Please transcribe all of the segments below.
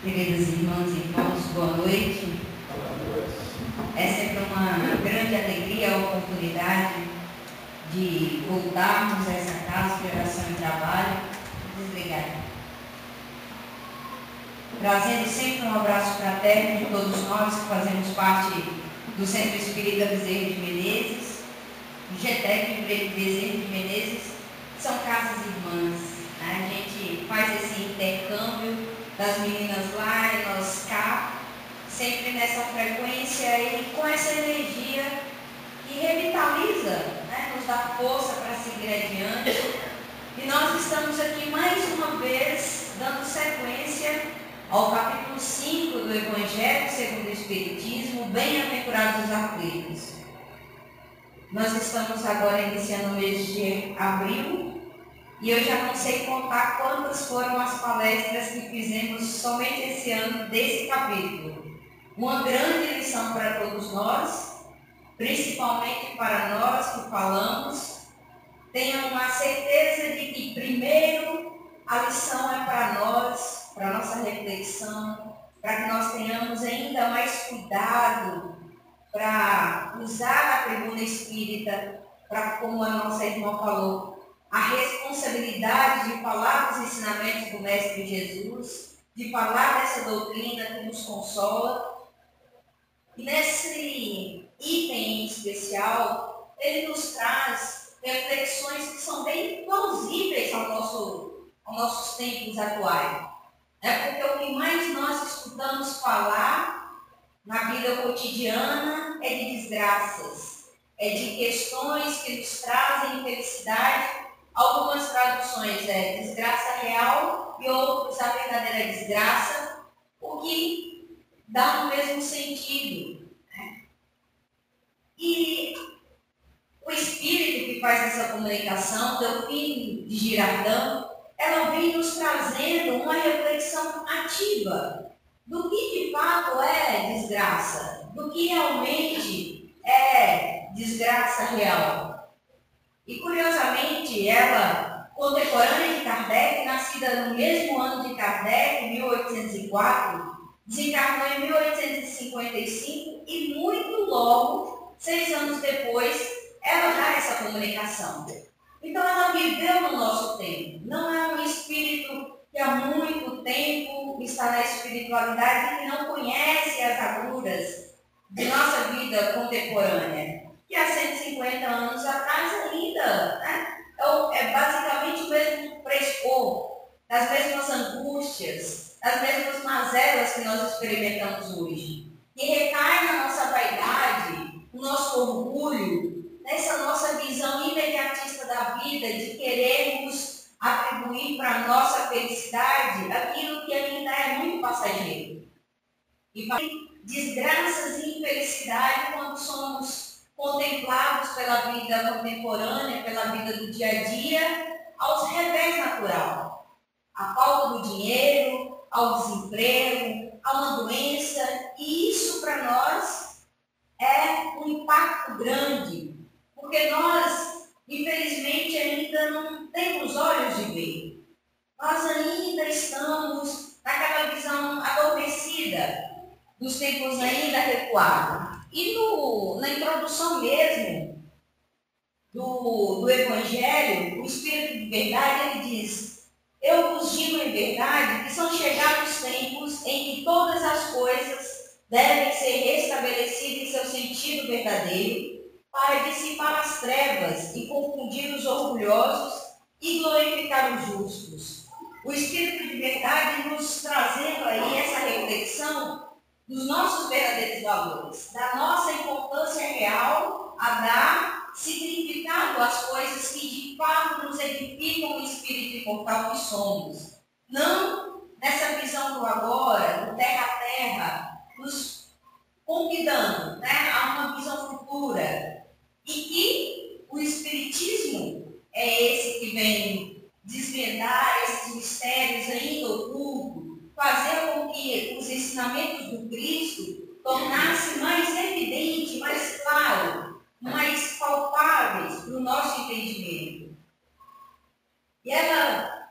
Queridas irmãs e irmãos, boa noite. É sempre uma grande alegria a oportunidade de voltarmos a essa casa de oração e trabalho. Desligado. Trazendo sempre um abraço fraterno de todos nós que fazemos parte do Centro Espírita Bezerra de Menezes, do GETEC Bezerra de Menezes, são casas irmãs. A gente faz esse intercâmbio das meninas lá e nós cá, sempre nessa frequência e com essa energia que revitaliza, né? Nos dá força para seguir adiante. E nós estamos aqui mais uma vez dando sequência ao capítulo 5 do Evangelho segundo o Espiritismo, Bem-aventurados os aflitos. Nós estamos agora iniciando o mês de abril e eu já não sei contar quantas foram as palestras que fizemos somente esse ano desse capítulo. Uma grande lição para todos nós, principalmente para nós que falamos. Tenham a certeza de que primeiro a lição é para nós, para a nossa reflexão, para que nós tenhamos ainda mais cuidado para usar a tribuna espírita, para, como a nossa irmã falou, a responsabilidade de falar dos ensinamentos do Mestre Jesus, de falar dessa doutrina que nos consola. E nesse item em especial, ele nos traz reflexões que são bem plausíveis aos nossos tempos atuais. Porque o que mais nós escutamos falar na vida cotidiana é de desgraças, é de questões que nos trazem infelicidade. Algumas traduções é desgraça real e outras a verdadeira desgraça, o que dá no mesmo sentido. E o espírito que faz essa comunicação, Delfim de Girardão, ela vem nos trazendo uma reflexão ativa do que de fato é desgraça, do que realmente é desgraça real. E curiosamente, ela, contemporânea de Kardec, nascida no mesmo ano de Kardec, 1804, desencarnou em 1855 e muito logo, 6 anos depois, ela dá essa comunicação. Então ela viveu no nosso tempo. Não é um espírito que há muito tempo está na espiritualidade e que não conhece as agruras de nossa vida contemporânea. Que há 150 anos atrás ainda, é basicamente o mesmo prespor, das mesmas angústias, das mesmas mazelas que nós experimentamos hoje. Que recai na nossa vaidade, no nosso orgulho, nessa nossa visão imediatista da vida, de querermos atribuir para a nossa felicidade aquilo que ainda é muito passageiro. E desgraças e infelicidade quando somos contemplados pela vida contemporânea, pela vida do dia a dia, aos revés natural. A falta do dinheiro, ao desemprego, a uma doença, e isso para nós é um impacto grande, porque nós, infelizmente, ainda não temos olhos de ver. Nós ainda estamos naquela visão adormecida dos tempos ainda recuados. E na introdução mesmo do Evangelho, o Espírito de Verdade, ele diz: eu vos digo em verdade que são chegados tempos em que todas as coisas devem ser restabelecidas em seu sentido verdadeiro, para dissipar as trevas e confundir os orgulhosos e glorificar os justos. O Espírito de Verdade nos trazendo aí essa reflexão dos nossos verdadeiros valores, da nossa importância real a dar significado às coisas que de fato nos edificam o espírito imortal que somos. Não nessa visão do agora, do terra a terra, nos convidando, a uma visão futura. E que o Espiritismo é esse que vem desvendar esses mistérios ainda ocultos, fazer com que os ensinamentos do Cristo tornassem mais evidente, mais claro, mais palpáveis para o nosso entendimento. E ela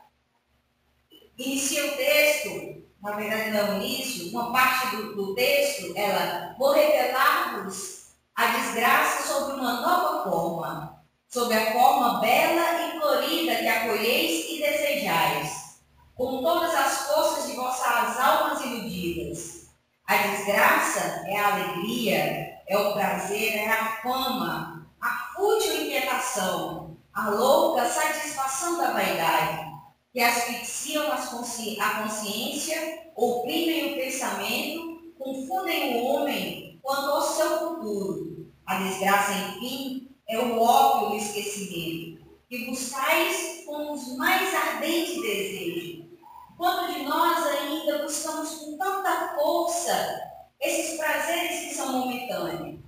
inicia o texto na verdade não é o início, uma parte do texto, ela, vou revelar-vos a desgraça sob uma nova forma, sob a forma bela e florida que acolheis e desejais, com todas as forças de vossas almas iludidas. A desgraça é a alegria, é o prazer, é a fama, a fútil inquietação, a louca satisfação da vaidade, que asfixiam a consciência, oprimem o pensamento, confundem o homem quanto ao seu futuro. A desgraça, enfim, é o ópio do esquecimento, que buscais com os mais ardentes desejos. Quanto de nós ainda buscamos com tanta força esses prazeres que são momentâneos?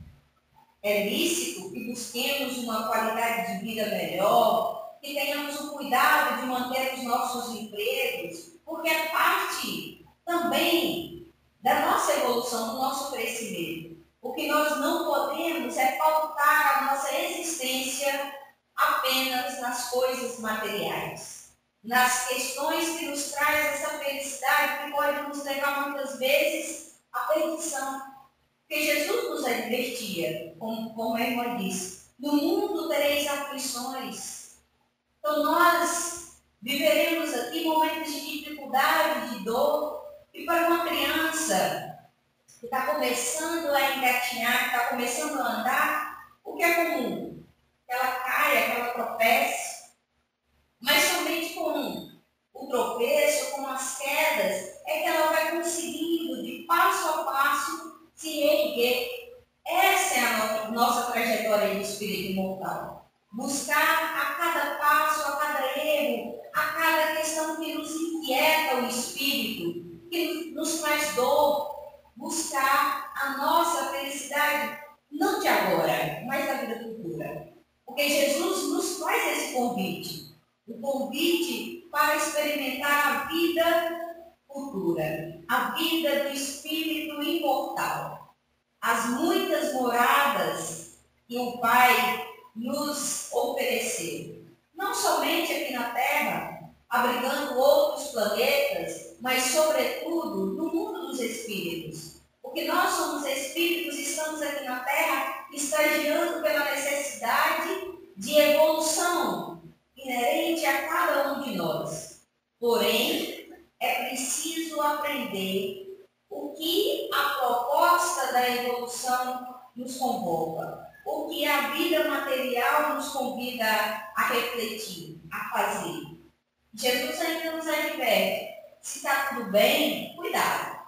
É lícito que busquemos uma qualidade de vida melhor, que tenhamos o cuidado de manter os nossos empregos, porque é parte também da nossa evolução, do nosso crescimento. O que nós não podemos é pautar a nossa existência apenas nas coisas materiais, nas questões que nos traz essa felicidade que pode nos levar muitas vezes à perdição. Porque Jesus nos advertia, como a irmã disse, no mundo tereis aflições. Então nós viveremos aqui momentos de dificuldade, de dor, e para uma criança que está começando a engatinhar, que está começando a andar, o que é comum? Que ela caia, que ela tropece, mas somente com o tropeço, com as quedas, é que ela vai conseguindo, de passo a passo, se erguer. Essa é a nossa trajetória de espírito imortal. Buscar a cada passo, a cada erro, a cada questão que nos inquieta o espírito, que nos traz dor, buscar a nossa felicidade, não de agora, mas da vida futura. Porque Jesus nos faz esse convite, o convite para experimentar a vida futura, a vida do espírito imortal. As muitas moradas que o Pai nos ofereceu, não somente aqui na Terra, abrigando outros planetas, mas sobretudo no mundo dos espíritos. Porque nós somos espíritos e estamos aqui na Terra estagiando pela necessidade de evolução inerente a cada um de nós. Porém, é preciso aprender o que a proposta da evolução nos convoca, o que a vida material nos convida a refletir, a fazer. Jesus ainda nos adverte, se está tudo bem, cuidado.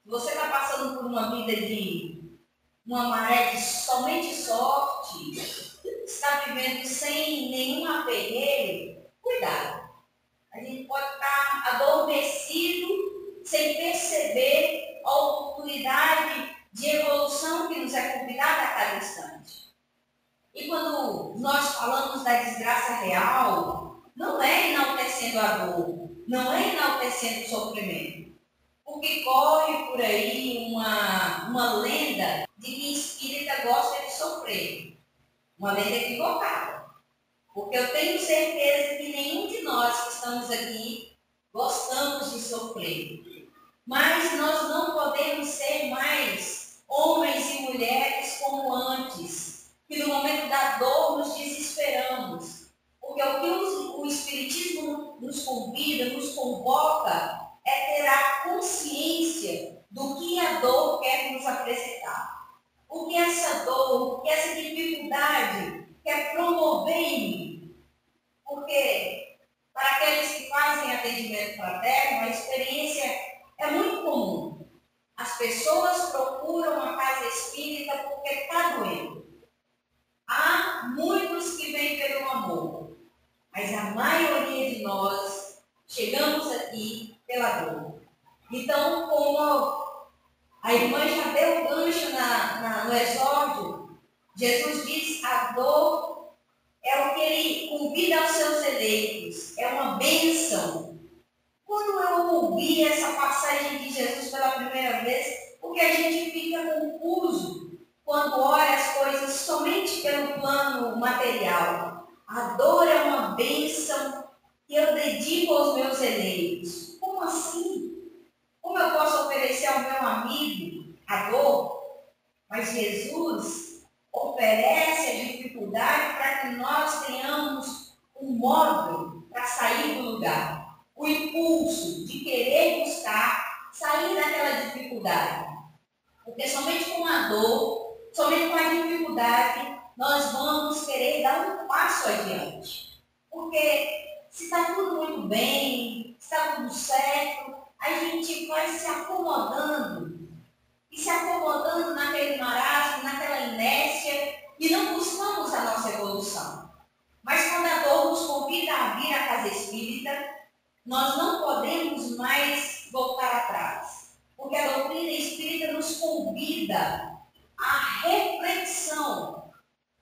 Se você está passando por uma vida de uma maré de somente sorte, está vivendo sem nenhum aperreio, cuidado. A gente pode estar adormecido sem perceber a oportunidade de evolução que nos é convidada a cada instante. E quando nós falamos da desgraça real, não é enaltecendo a dor, não é enaltecendo o sofrimento. Porque corre por aí uma lenda de que espírita gosta de sofrer. Uma lenda equivocada. Porque eu tenho certeza que nenhum de nós que estamos aqui gostamos de sofrer. Mas nós não podemos ser mais homens e mulheres como antes, que no momento da dor nos desesperamos. Porque o que o Espiritismo nos convida, nos convoca, é ter a consciência do que a dor quer nos apresentar. O que essa dor, o que essa dificuldade quer promover em mim. Porque para aqueles que fazem atendimento fraterno, a experiência é muito comum. As pessoas procuram a casa espírita porque está doendo. Há muitos que vêm pelo amor, mas a maioria de nós chegamos aqui pela dor. Então, como a irmã já deu o gancho no exórdio, Jesus diz: a dor é o que ele convida aos seus eleitos, é uma bênção. Quando eu ouvi essa passagem de Jesus pela primeira vez, porque a gente fica confuso quando olha as coisas somente pelo plano material. A dor é uma bênção que eu dedico aos meus eleitos. Como assim? Como Mas Jesus oferece a dificuldade para que nós tenhamos um modo para sair do lugar. O impulso de querer buscar sair daquela dificuldade. Porque somente com a dor, somente com a dificuldade, nós vamos querer dar um passo adiante. Porque se está tudo muito bem, se está tudo certo, a gente vai se acomodando. E se acomodando naquele marasmo, naquela inércia, e não buscamos a nossa evolução. Mas quando a dor nos convida a vir à casa espírita, nós não podemos mais voltar atrás. Porque a doutrina espírita nos convida à reflexão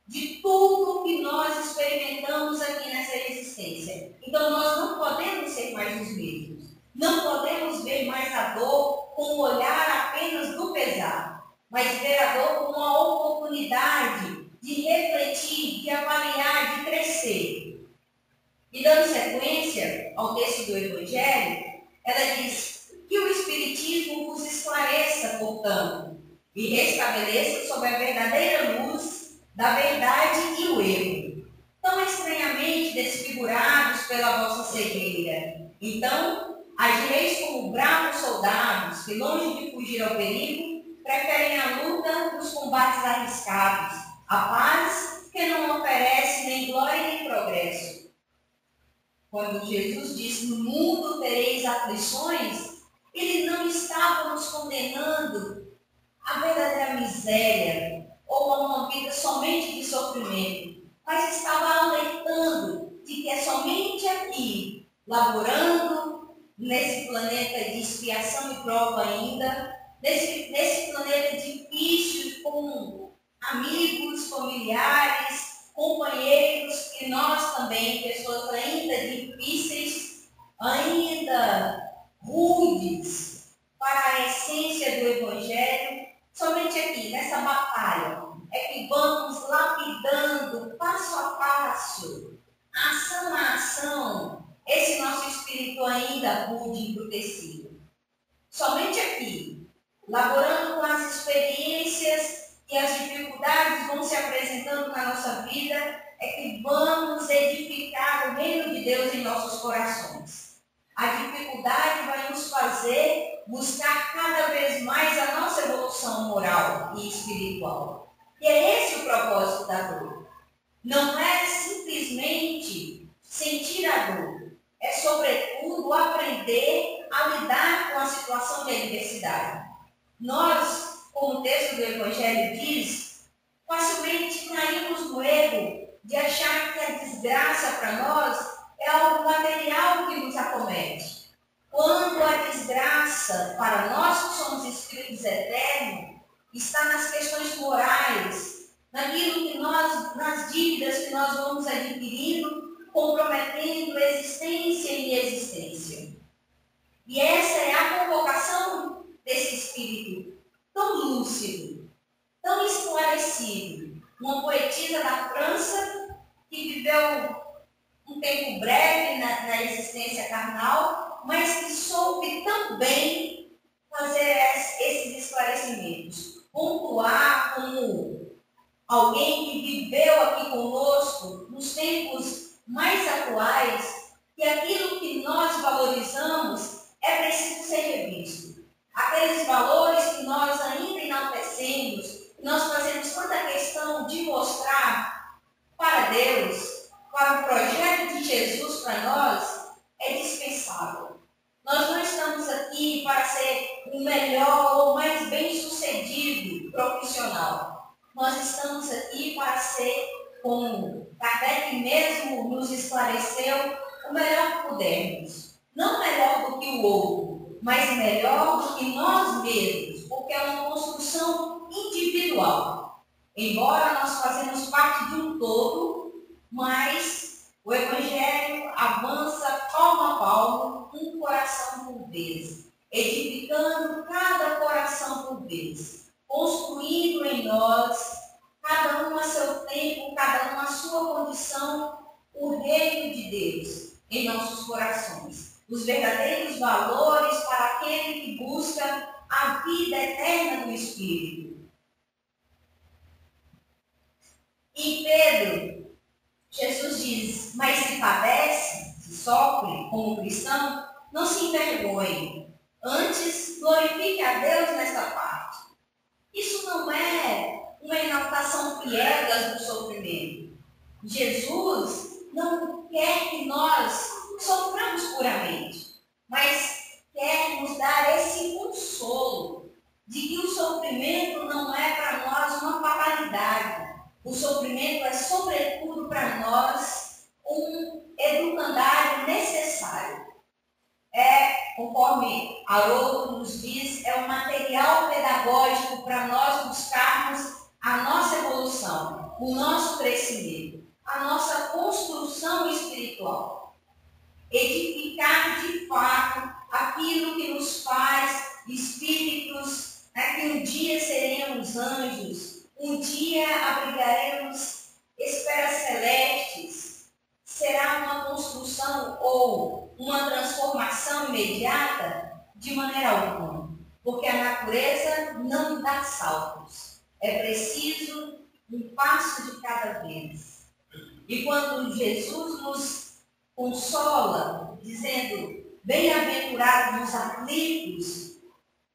de tudo que nós experimentamos aqui nessa existência. Então nós não podemos ser mais os mesmos. Não podemos ver mais a dor com o olhar apenas do pesar, mas ver a dor como uma oportunidade de refletir, de avaliar, de crescer. E dando sequência ao texto do Evangelho, ela diz que o Espiritismo vos esclareça, portanto, e restabeleça sobre a verdadeira luz da verdade e o erro, tão estranhamente desfigurados pela vossa cegueira. Então, agireis como bravos soldados que, longe de fugir ao perigo, preferem a luta nos combates arriscados, a paz que não oferece nem glória nem progresso. Quando Jesus disse, no mundo tereis aflições, ele não estava nos condenando à verdadeira miséria ou a uma vida somente de sofrimento, mas estava alertando de que é somente aqui, laborando nesse planeta de expiação e prova ainda, nesse planeta difícil, com amigos, familiares, companheiros, e nós também, pessoas ainda difíceis, ainda rudes para a essência do Evangelho, somente aqui, nessa batalha, é que vamos lapidando passo a passo, ação a ação, esse nosso espírito ainda rude e embrutecido. Somente aqui, laborando com as experiências e as dificuldades vão se apresentando na nossa vida, é que vamos edificar o reino de Deus em nossos corações. A dificuldade vai nos fazer buscar cada vez mais a nossa evolução moral e espiritual. E é esse o propósito da dor. Não é simplesmente sentir a dor. É, sobretudo, aprender a lidar com a situação de adversidade. Nós, como o texto do Evangelho diz, facilmente caímos no erro de achar que a desgraça para nós é algo material que nos acomete. Quando a desgraça, para nós que somos espíritos eternos, está nas questões morais, naquilo que nós, nas dívidas que nós vamos adquirindo, comprometendo existência e inexistência. E essa é a convocação desse espírito tão lúcido, tão esclarecido. Uma poetisa da França que viveu um tempo breve na existência carnal, mas que soube também fazer esses esclarecimentos. Pontuar como alguém que viveu aqui conosco nos tempos mais atuais, que aquilo que nós valorizamos é preciso ser revisto. Aqueles valores que nós ainda enaltecemos, nós fazemos tanta questão de mostrar para Deus, para o projeto de Jesus para nós, é dispensável. Nós não estamos aqui para ser o melhor ou mais bem-sucedido profissional. Nós estamos aqui para ser, como Kardec mesmo nos esclareceu, o melhor que pudermos. Não melhor do que o outro, mas melhor do que nós mesmos, porque é uma construção individual. Embora nós fazemos parte de um todo, mas o Evangelho avança palmo a palmo, um coração por vez, edificando cada coração por vez, construindo em nós, cada um a seu tempo, cada um a sua condição, o reino de Deus em nossos corações. Os verdadeiros valores para aquele que busca a vida eterna do Espírito. Em Pedro, Jesus diz, mas se padece, se sofre como cristão, não se envergonhe. Antes, glorifique a Deus nesta parte. Isso não é uma exaltação piegas do sofrimento. Jesus não quer que nós soframos puramente, mas quer nos dar esse consolo de que o sofrimento não é para nós uma fatalidade. O sofrimento é, sobretudo, para nós um educandário necessário. Conforme Haroldo nos diz, é um material pedagógico para nós buscarmos a nossa evolução, o nosso crescimento, a nossa construção espiritual. Edificar de fato aquilo que nos faz espíritos, que um dia seremos anjos, um dia abrigaremos esferas celestes. Será uma construção ou uma transformação imediata? De maneira alguma, porque a natureza não dá saltos. É preciso um passo de cada vez. E quando Jesus nos consola, dizendo, bem-aventurados os aflitos,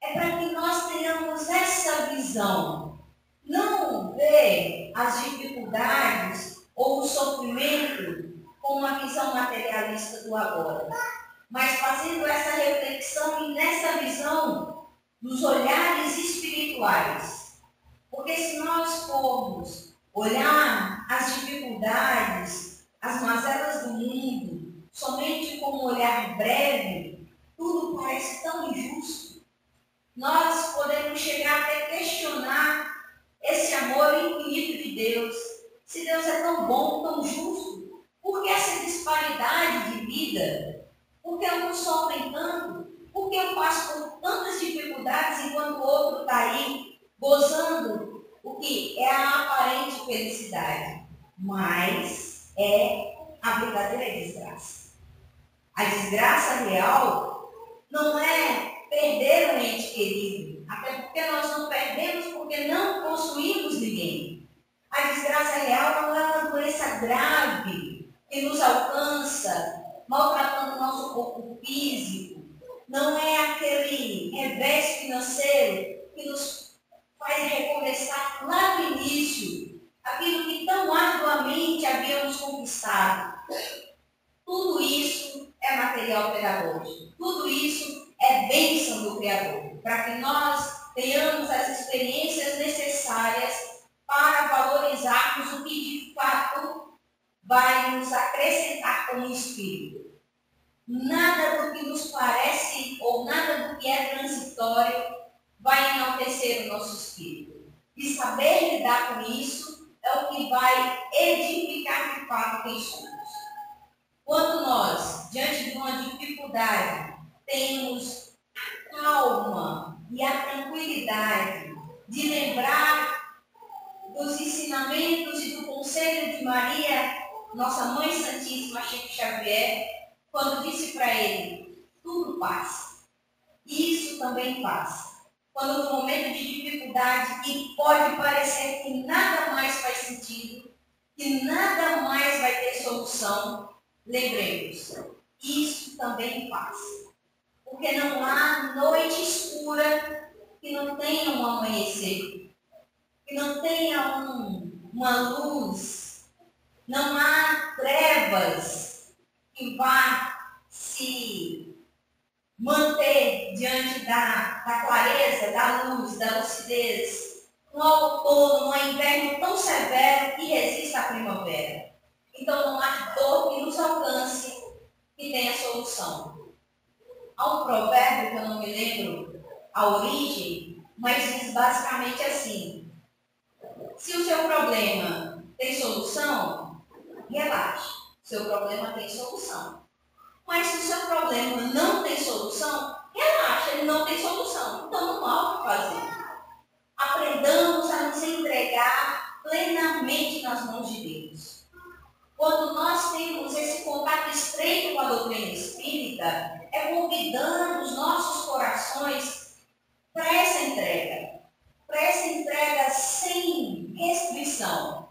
é para que nós tenhamos essa visão. Não ver as dificuldades ou o sofrimento com uma visão materialista do agora, mas fazendo essa reflexão e nessa visão dos olhares espirituais. Porque se nós formos olhar as dificuldades, as mazelas do mundo, somente com um olhar breve, tudo parece tão injusto. Nós podemos chegar até questionar esse amor infinito de Deus. Se Deus é tão bom, tão justo, por que essa disparidade de vida? Por que alguns sofrem tanto? Por que eu passo por tantas dificuldades enquanto o outro está aí gozando o que é a aparente felicidade? Mas é a verdadeira desgraça. A desgraça real não é perder um ente querido, até porque nós não perdemos porque não possuímos ninguém. A desgraça real não é uma doença grave que nos alcança, maltratando o nosso corpo físico. Não é aquele revés financeiro que nos faz recomeçar lá no início, aquilo que tão arduamente havíamos conquistado. Tudo isso é material pedagógico. Tudo isso é bênção do Criador, para que nós tenhamos as experiências necessárias para valorizarmos o que de fato vai nos acrescentar como espírito. Nada do que nos parece ou nada do que é transitório vai enaltecer o nosso espírito. E saber lidar com isso é o que vai edificar de fato quem somos. Quando nós, diante de uma dificuldade, temos calma e a tranquilidade de lembrar dos ensinamentos e do conselho de Maria, nossa Mãe Santíssima Chico Xavier, quando disse para ele, tudo passa. Isso também passa. Quando no momento de dificuldade, que pode parecer que nada mais faz sentido, que nada mais vai ter solução, lembremos, isso também passa. Porque não há noite escura que não tenha um amanhecer, que não tenha uma luz, não há trevas que vá se manter diante da clareza, da luz, da lucidez. Um outono, um inverno tão severo que resista à primavera. Então não há dor que nos alcance que tenha solução. Há um provérbio que eu não me lembro a origem, mas diz basicamente assim: se o seu problema tem solução, relaxe, seu problema tem solução. Mas se o seu problema não tem solução, relaxa, ele não tem solução. Então não há o que fazer. Aprendamos a nos entregar plenamente nas mãos de Deus. Quando nós temos esse contato estreito com a doutrina espírita, é convidando os nossos corações para essa entrega sem restrição,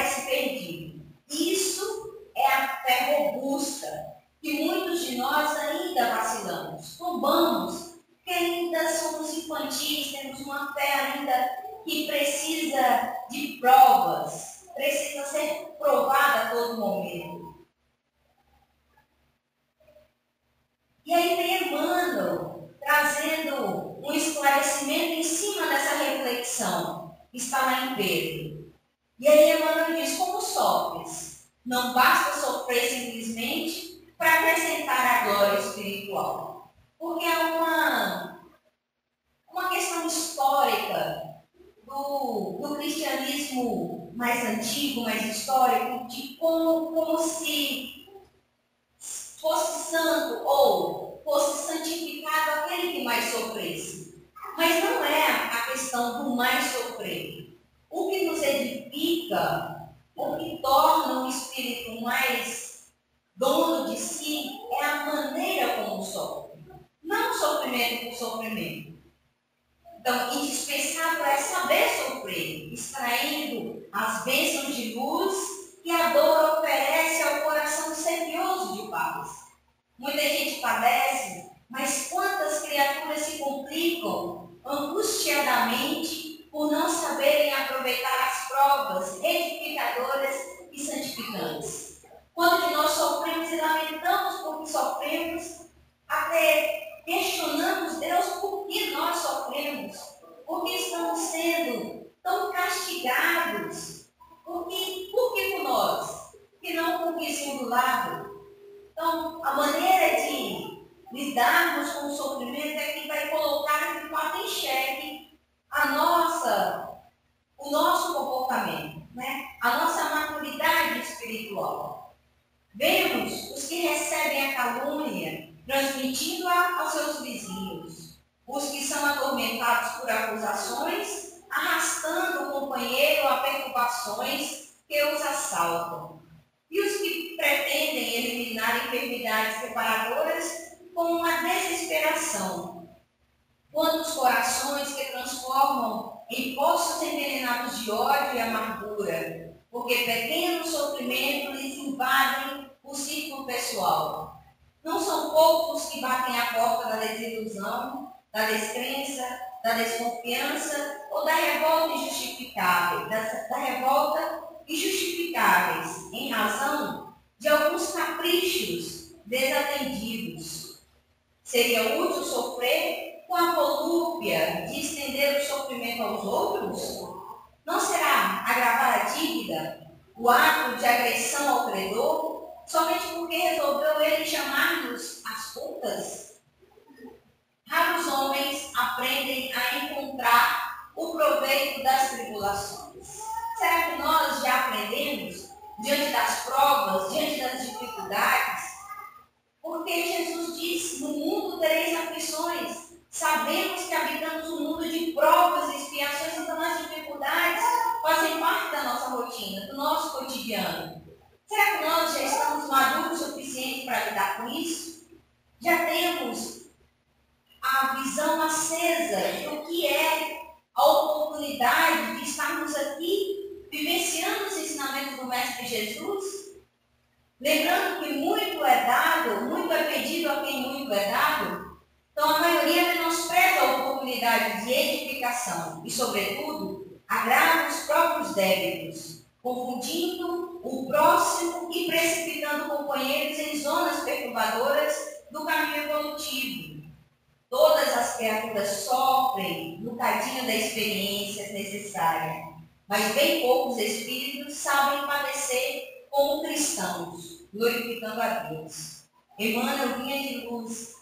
parece perdido. Isso é a fé robusta, que muitos de nós ainda vacilamos, tombamos, porque ainda somos infantis, temos uma fé ainda que precisa de provas, precisa ser provada a todo momento. E aí vem Emmanuel trazendo um esclarecimento em cima dessa reflexão que está lá em Pedro. E aí Emmanuel diz: como sofres? Não basta sofrer simplesmente para acrescentar a glória espiritual. Porque é uma questão histórica do cristianismo mais antigo, mais histórico, de como se fosse santo ou fosse santificado aquele que mais sofresse. Mas não é a questão do mais sofrer. O que nos edifica, o que torna o espírito mais dono de si, é a maneira como sofre. Não sofrimento por sofrimento. Então, indispensável é saber sofrer, extraindo as bênçãos de luz que a dor oferece ao coração sedioso de paz. Muita gente padece, mas quantas criaturas se complicam angustiadamente por não saberem aproveitar as provas edificadoras e santificantes. Quando que nós sofremos e lamentamos porque sofremos, até questionamos Deus por que nós sofremos, por que estamos sendo tão castigados, por que por nós, que não com o vizinho do lado. Então, a maneira de lidarmos com o sofrimento é que vai colocar de fato em xeque o nosso comportamento, né? A nossa maturidade espiritual. Vemos os que recebem a calúnia, transmitindo-a aos seus vizinhos. Os que são atormentados por acusações, arrastando o companheiro a perturbações que os assaltam. E os que pretendem eliminar enfermidades separadoras com uma desesperação. Quantos corações que transformam em poços envenenados de ódio e amargura, porque pequenos sofrimentos lhes invadem o círculo pessoal. Não são poucos que batem à porta da desilusão, da descrença, da desconfiança ou da revolta injustificável, da revolta injustificáveis, em razão de alguns caprichos desatendidos. Seria útil sofrer com a volúpia de estender o sofrimento aos outros? Não será agravar a dívida, o ato de agressão ao credor, somente porque resolveu ele chamar-nos às contas? Raros homens aprendem a encontrar o proveito das tribulações. Será que nós já aprendemos diante das provas, diante das dificuldades? Porque Jesus disse: no mundo tereis aflições. Sabemos que habitamos um mundo de provas e expiações, então as dificuldades fazem parte da nossa rotina, do nosso cotidiano. Será que nós já estamos maduros o suficiente para lidar com isso? Já temos a visão acesa do que é a oportunidade de estarmos aqui vivenciando os ensinamentos do Mestre Jesus? Lembrando que muito é dado, muito é pedido a quem muito é dado. Então, a maioria menospreza a oportunidade de edificação e, sobretudo, agrava os próprios débitos, confundindo o próximo e precipitando companheiros em zonas perturbadoras do caminho evolutivo. Todas as criaturas sofrem no cadinho da experiência necessária, mas bem poucos espíritos sabem padecer como cristãos, glorificando a Deus. Emmanuel vinha de luz.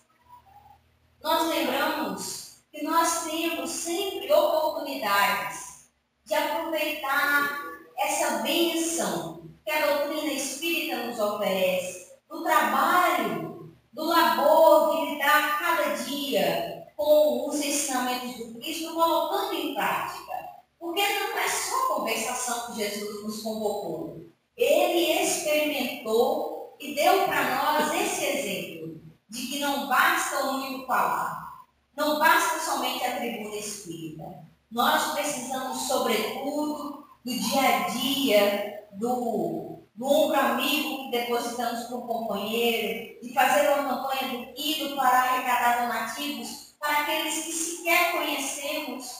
Nós lembramos que nós temos sempre oportunidades de aproveitar essa bênção que a doutrina espírita nos oferece, do trabalho, do labor que ele dá a cada dia com os ensinamentos do Cristo, colocando em prática. Porque não é só conversação que Jesus nos convocou. Ele experimentou e deu para nós esse exemplo de que não basta o único falar, não basta somente a tribuna espírita. Nós precisamos, sobretudo, do dia a dia, do ombro amigo que depositamos para um companheiro, de fazer uma campanha do quilo para arrecadar donativos para aqueles que sequer conhecemos,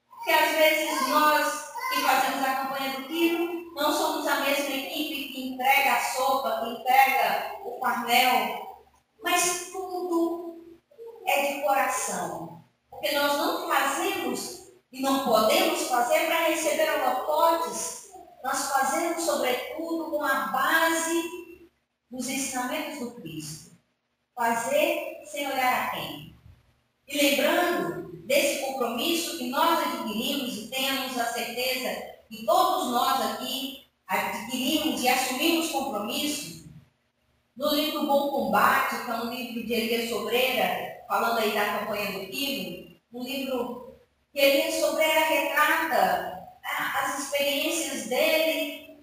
porque às vezes nós que fazemos a campanha do quilo não somos a mesma equipe que entrega a sopa, que entrega o farmel, mas tudo é de coração, porque nós não fazemos e não podemos fazer para receber holofotes. Nós fazemos, sobretudo, com a base dos ensinamentos do Cristo. Fazer sem olhar a quem. E lembrando desse compromisso que nós adquirimos e temos a certeza que todos nós aqui adquirimos e assumimos compromisso, no livro Bom Combate, que é um livro de Elias Sobreira, falando aí da campanha do quilo, um livro que Elias Sobreira retrata as experiências dele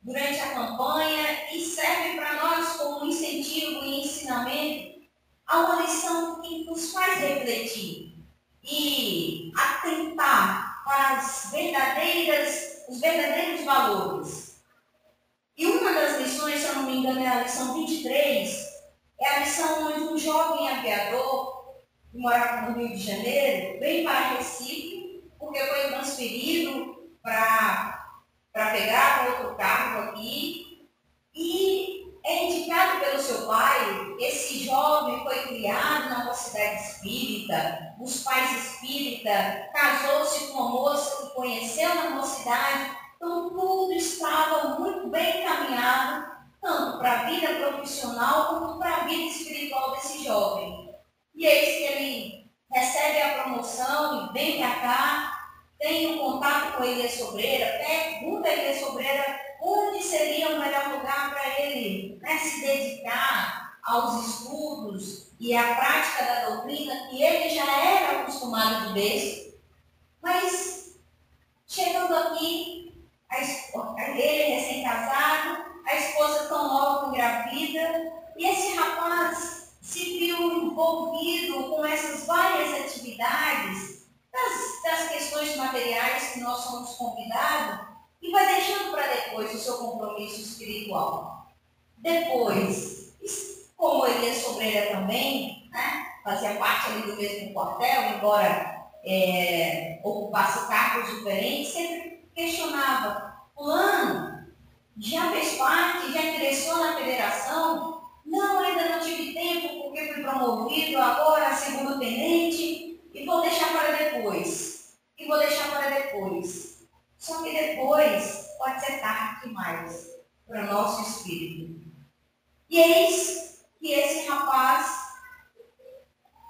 durante a campanha e serve para nós como incentivo e ensinamento a uma lição que nos faz refletir e atentar para os verdadeiros valores. E uma das lições, se eu não me engano, é a lição 23, é a lição onde um jovem aviador que morava no Rio de Janeiro vem para Recife porque foi transferido para pegar outro cargo aqui, e é indicado pelo seu pai. Esse jovem foi criado na mocidade espírita, os pais espíritas, casou-se com uma moça que conheceu na mocidade, então tudo estava muito bem encaminhado, tanto para a vida profissional como para a vida espiritual desse jovem. E eis que ele recebe a promoção e vem para cá, tem um contato com Elias Sobreira, pergunta a Elias Sobreira onde seria o melhor lugar para ele se dedicar aos estudos e à prática da doutrina, que ele já era acostumado de vez. Mas, chegando aqui, ele recém-casado, a esposa tão logo engravida, e esse rapaz se viu envolvido com essas várias atividades, das questões materiais que nós somos convidados, e vai deixando para depois o seu compromisso espiritual. Depois, como Elias Sobreira também, fazia parte ali do mesmo quartel, embora ocupasse cargos diferentes, sempre questionava: fulano, já fez parte, já ingressou na federação? Não, ainda não tive tempo porque fui promovido agora a segundo tenente. E vou deixar para depois. Só que depois pode ser tarde demais para o nosso espírito. E eis que esse rapaz,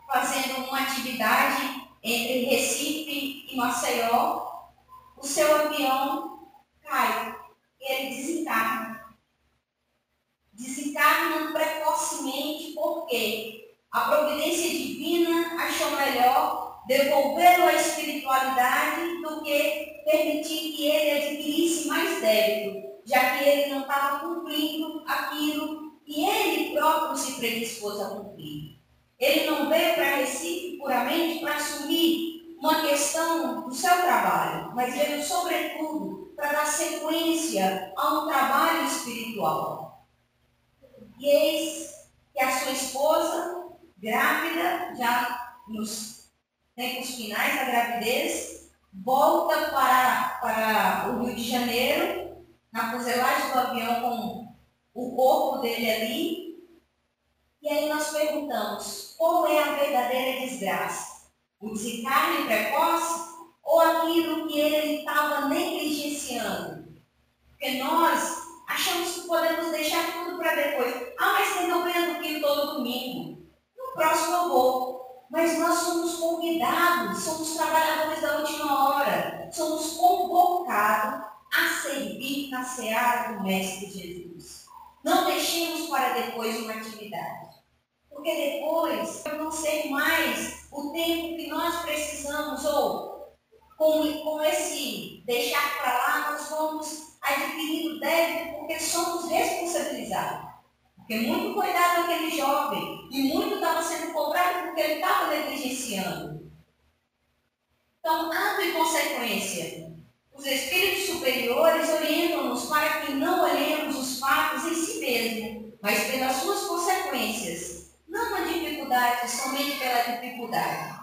fazendo uma atividade entre Recife e Maceió, o seu avião cai e ele desencarna. Desencarna precocemente porque a providência divina achou melhor devolvê-lo à espiritualidade do que permitir que ele adquirisse mais débito, já que ele não estava cumprindo aquilo que ele próprio se predispôs a cumprir. Ele não veio para Recife puramente para assumir uma questão do seu trabalho, mas veio, sobretudo, para dar sequência a um trabalho espiritual. E eis que a sua esposa, grávida, já nos tempos finais da gravidez, volta para o Rio de Janeiro, na fuselagem do avião com o corpo dele ali. E aí nós perguntamos: qual é a verdadeira desgraça? O desencarne precoce ou aquilo que ele estava negligenciando? Porque nós achamos que podemos deixar tudo para depois. Mas tem campanha do quilo todo domingo. No próximo eu vou. Mas nós somos convidados, somos trabalhadores da última hora. Somos convocados a servir na seara do Mestre Jesus. Não deixemos para depois uma atividade. Porque depois vai não ser mais o tempo que nós precisamos, ou com esse deixar para lá, nós vamos adquirindo débito porque somos responsabilizados. Porque muito cuidado aquele jovem, e muito estava sendo cobrado porque ele estava negligenciando. Então, ato e consequência. Os espíritos superiores orientam-nos para que não olhemos os fatos em si mesmo, mas pelas suas consequências. Não a dificuldade somente pela dificuldade.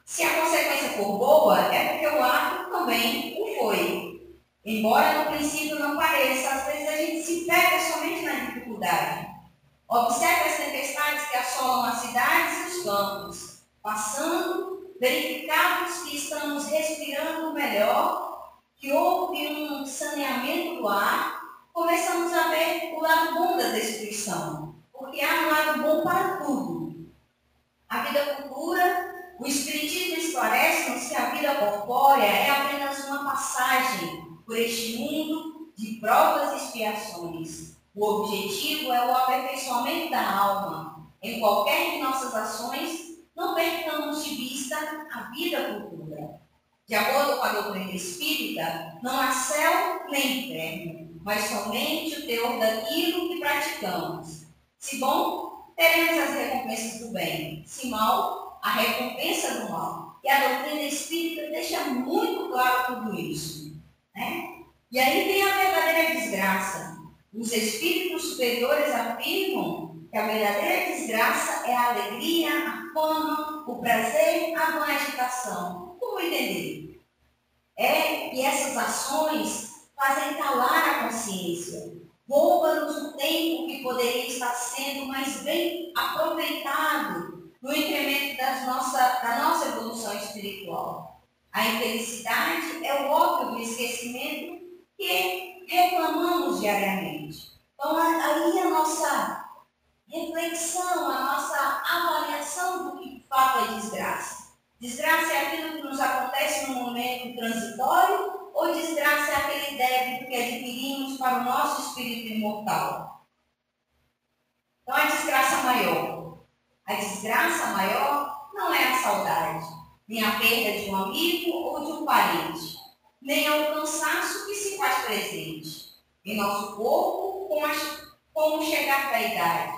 Se a consequência for boa, é porque o ato também o foi. Embora no princípio não pareça, às vezes a gente se pega somente na dificuldade. Observe as tempestades que assolam as cidades e os campos. Passando, verificamos que estamos respirando melhor, que houve um saneamento do ar, começamos a ver o lado bom da destruição. Porque há um lado bom para tudo. A vida futura, o Espiritismo esclarece-nos que a vida corpórea é apenas uma passagem por este mundo de provas e expiações. O objetivo é o aperfeiçoamento da alma. Em qualquer de nossas ações, não percamos de vista a vida futura. De acordo com a doutrina espírita, não há céu nem inferno, mas somente o teor daquilo que praticamos. Se bom, teremos as recompensas do bem. Se mal, a recompensa do mal. E a doutrina espírita deixa muito claro tudo isso. Né? E aí vem a verdadeira desgraça. Os espíritos superiores afirmam que a verdadeira desgraça é a alegria, a fama, o prazer, a boa agitação. Como entender? É que essas ações fazem calar a consciência. Rouba-nos o tempo que poderia estar sendo mais bem aproveitado no incremento da nossa evolução espiritual. A infelicidade é o óbvio do esquecimento que reclamamos diariamente. Então, aí a nossa reflexão, a nossa avaliação do que de fato é desgraça. Desgraça é aquilo que nos acontece num momento transitório ou desgraça é aquele débito que adquirimos para o nosso espírito imortal? Então, a desgraça maior. A desgraça maior não é a saudade, nem a perda de um amigo ou de um parente, nem é o cansaço que se faz presente em nosso corpo com o chegar da idade.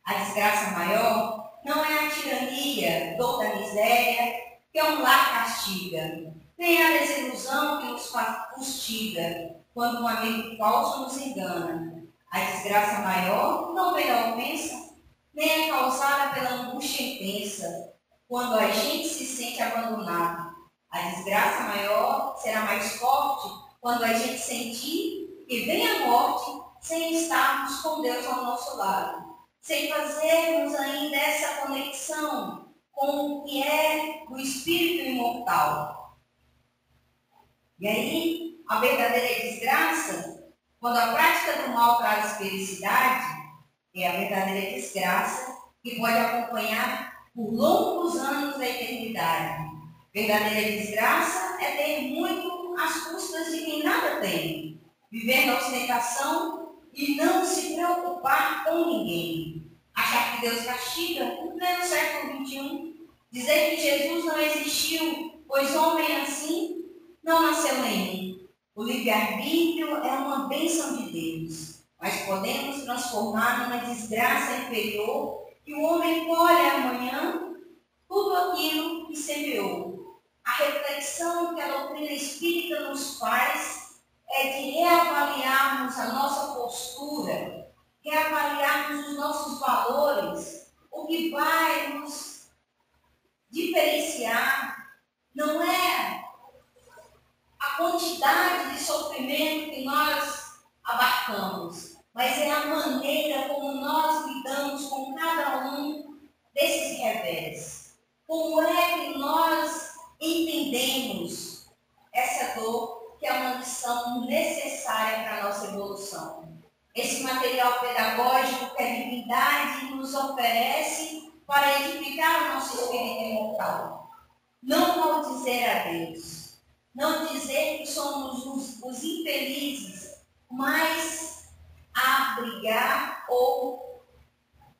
A desgraça maior não é a tirania, dor da miséria, que é um lar castiga, nem a desilusão que nos fustiga, quando um amigo falso nos engana. A desgraça maior não vem da ofensa, nem é causada pela angústia intensa, quando a gente se sente abandonado. A desgraça maior será mais forte quando a gente sentir que vem a morte sem estarmos com Deus ao nosso lado, sem fazermos ainda essa conexão com o que é o espírito imortal. E aí, a verdadeira desgraça, quando a prática do mal traz felicidade, é a verdadeira desgraça que pode acompanhar por longos anos da eternidade. Verdadeira desgraça é ter muito às custas de quem nada tem, viver na ostentação e não se preocupar com ninguém. Achar que Deus castiga no pleno século XXI, dizer que Jesus não existiu, pois homem assim não nasceu nenhum. O livre-arbítrio é uma bênção de Deus, mas podemos transformar numa desgraça inferior que o homem colhe amanhã tudo aquilo que semeou. A reflexão que a doutrina espírita nos faz é de reavaliarmos a nossa postura, reavaliarmos os nossos valores. O que vai nos diferenciar não é a quantidade de sofrimento que nós abarcamos, mas é a maneira como nós lidamos com cada um desses revés. Como é que nós entendemos essa dor que é uma lição necessária para a nossa evolução. Esse material pedagógico que a divindade nos oferece para edificar o nosso espírito imortal. Não maldizer a Deus, não dizer que somos os infelizes, mas abrigar ou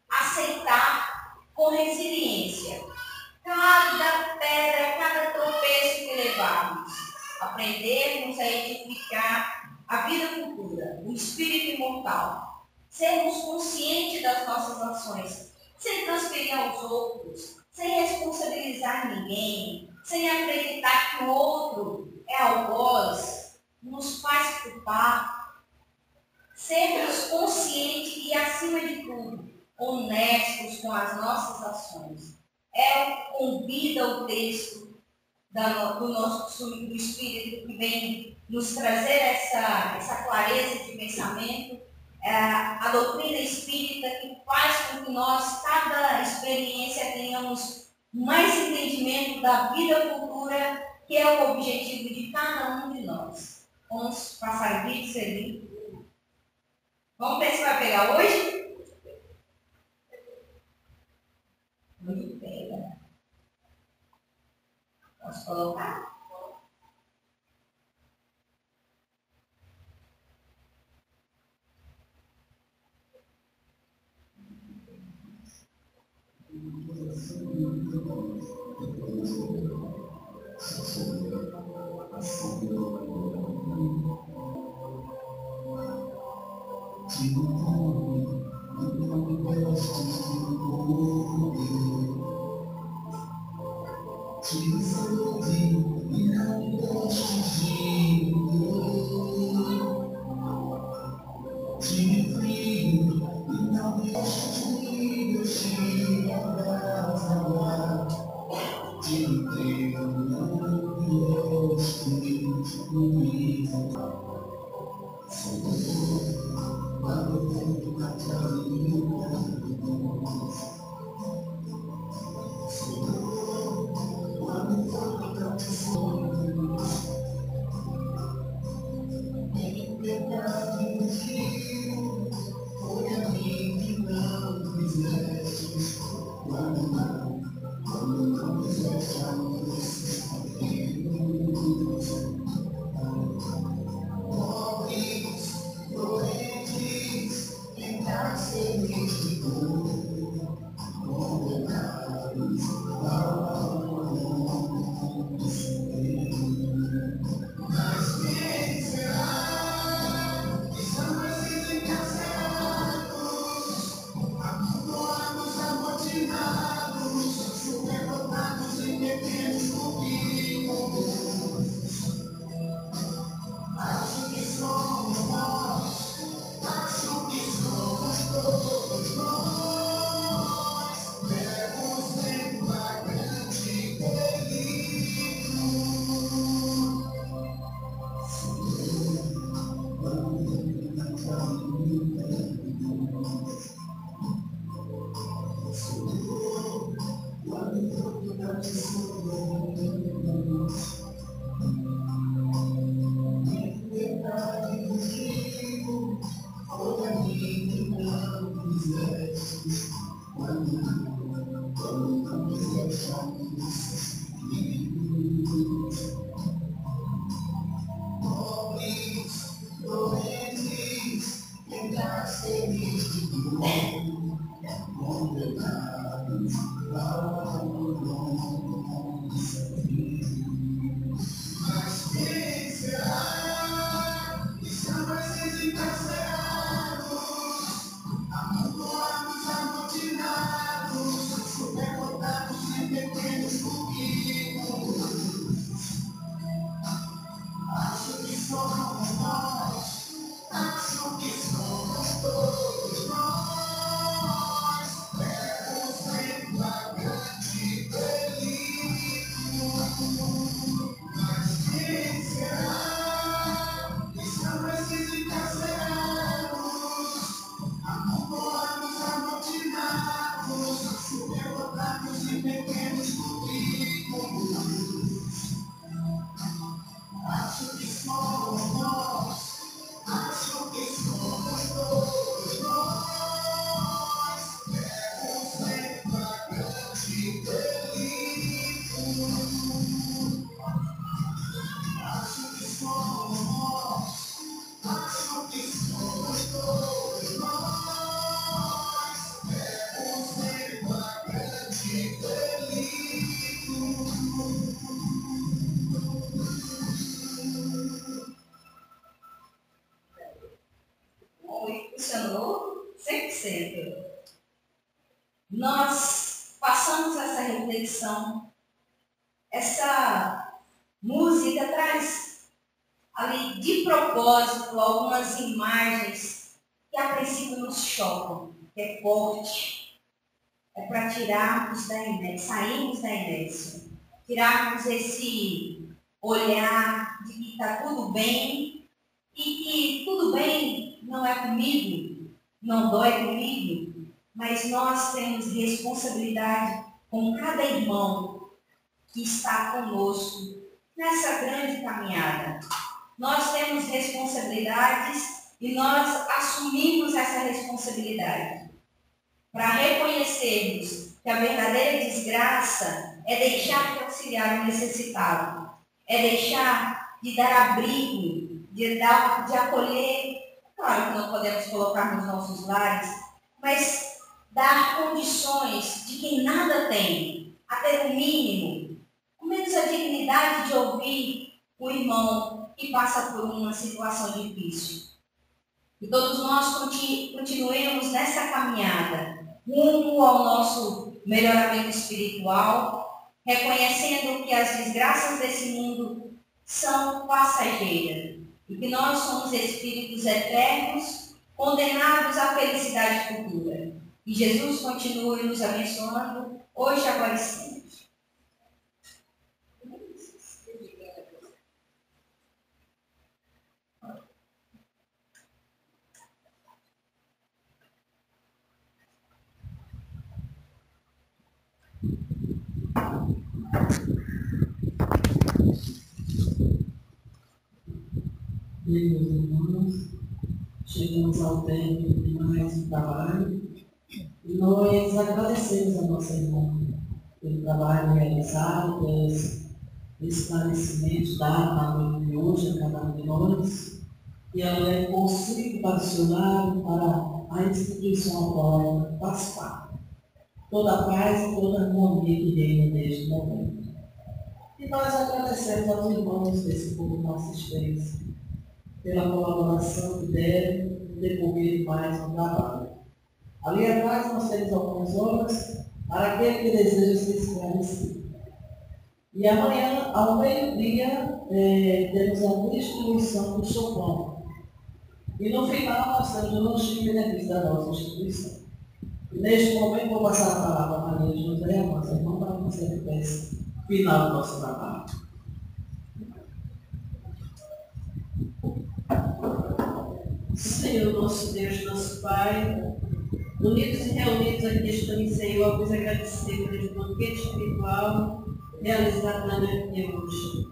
aceitar com resiliência cada pedra, cada tropeço que levarmos, aprendermos a edificar a vida futura, o espírito imortal, sermos conscientes das nossas ações, sem transferir aos outros, sem responsabilizar ninguém, sem acreditar que o outro é algoz, nos faz culpar, sermos conscientes e, acima de tudo, honestos com as nossas ações. É o que convida o texto do nosso do Espírito, que vem nos trazer essa clareza de pensamento, a doutrina espírita, que faz com que nós, cada experiência, tenhamos mais entendimento da vida futura, que é o objetivo de cada um de nós. Vamos passar vídeos ali. Vamos ver se vai pegar hoje? Muito bem. Posso colocar? Funcionou 100%. Nós passamos essa reflexão, essa música traz ali de propósito algumas imagens que a princípio nos chocam, que é forte. É para tirarmos da inércia, sairmos da inércia, tirarmos esse olhar de que está tudo bem e que tudo bem não é comigo, não dói comigo, mas nós temos responsabilidade com cada irmão que está conosco nessa grande caminhada. Nós temos responsabilidades e nós assumimos essa responsabilidade para reconhecermos que a verdadeira desgraça é deixar de auxiliar o necessitado, é deixar de dar abrigo, de acolher. Claro que não podemos colocar nos nossos lares, mas dar condições de quem nada tem, a ter o mínimo, ao menos a dignidade de ouvir o irmão que passa por uma situação difícil. Que todos nós continuemos nessa caminhada, rumo ao nosso melhoramento espiritual, reconhecendo que as desgraças desse mundo são passageiras e que nós somos espíritos eternos, condenados à felicidade futura. E Jesus continue nos abençoando, hoje, agora e sempre. Bem, meus irmãos, chegamos ao término de mais um trabalho e nós agradecemos a nossa irmã pelo trabalho realizado, pelos esclarecimentos dados na noite de hoje a cada um de nós, e ela é consigo para o seu lado, para a instituição a qual ela faz parte. Toda a paz e toda a harmonia que reina neste momento. E nós agradecemos aos irmãos desse povo de nossa assistência pela colaboração que deram no decorrer de mais um trabalho. Ali atrás nós temos algumas horas para aquele que deseja se esclarecer. E amanhã, ao meio-dia, temos a distribuição do sopão. E no final nós temos o lanchinho em benefício da nossa instituição. E neste momento vou passar a palavra a Maria José, a nossa irmã, para fazer a peça final do nosso trabalho. Senhor, nosso Deus, nosso Pai, unidos e reunidos aqui estamos, Senhor, vos agradecer por este banquete espiritual realizado na noite de hoje,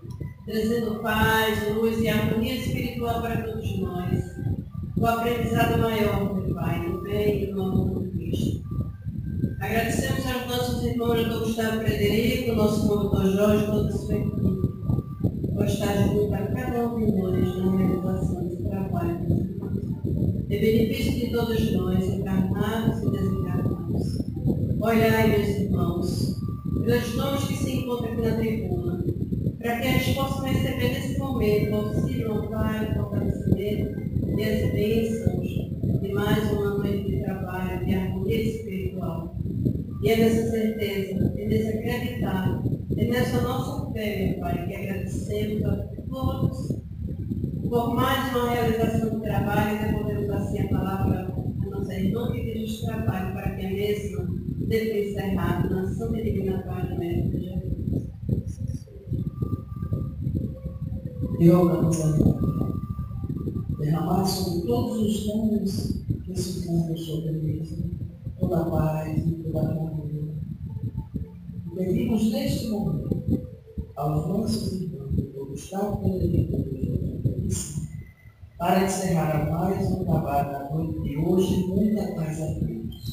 trazendo paz, luz e harmonia espiritual para todos nós. O aprendizado maior, meu Pai, no bem e no amor de Cristo. Agradecemos aos nossos irmãos Dr. Gustavo Frederico, nosso Dr. Jorge, toda a sua equipe, por estar junto a cada um de nós na realização desse trabalho. Em benefício de todos nós, encarnados e desencarnados. Olhai, meus irmãos, pelos nomes que se encontram aqui na tribuna, para que eles possam receber nesse momento o auxílio, amparo, fortalecimento e as bênçãos de mais uma noite de trabalho, de harmonia espiritual. E é nessa certeza, é nesse acreditar, é nessa nossa fé, meu Pai, que agradecemos a todos por mais uma realização de trabalho e devolvemos assim a palavra à nossa irmã que dirige o trabalho para que a mesma deve encerrar na ação de divina paz do Mestre Jesus. E rogamos a Deus derramar sobre todos os nomes que se encontram sobre a mesa toda a paz e toda a harmonia. Pedimos neste momento aos nossos irmãos do Gustavo Frederico para encerrar mais um trabalho da noite de hoje, muita paz a Deus.